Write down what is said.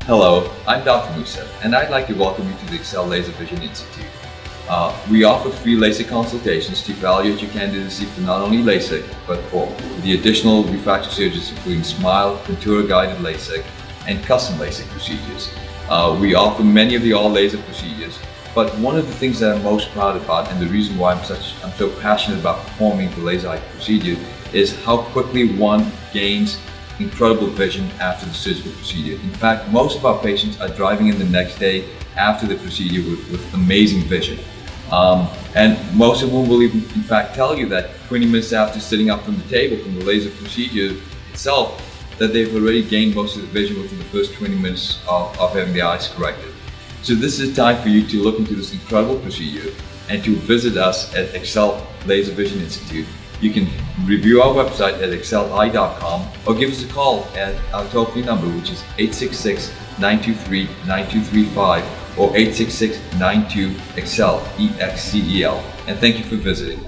Hello, I'm Dr. Moosa, and I'd like to welcome you to the Excel Laser Vision Institute. We offer free LASIK consultations to evaluate your candidacy for not only LASIK, but for the additional refractive surgeries including SMILE, Contoura guided LASIK, and custom LASIK procedures. We offer many of the all-laser procedures, but one of the things that I'm most proud about, and the reason why I'm so passionate about performing the laser eye procedure, is how quickly one gains incredible vision after the surgical procedure. In fact, most of our patients are driving in the next day after the procedure with amazing vision. And most of them will even, in fact, tell you that 20 minutes after sitting up from the table from the laser procedure itself, that they've already gained most of the vision within the first 20 minutes of having their eyes corrected. So this is time for you to look into this incredible procedure and to visit us at Excel Laser Vision Institute. You can review our website at exceleye.com or give us a call at our toll-free number, which is 866-923-9235 or 866-92-EXCEL, E-X-C-E-L. And thank you for visiting.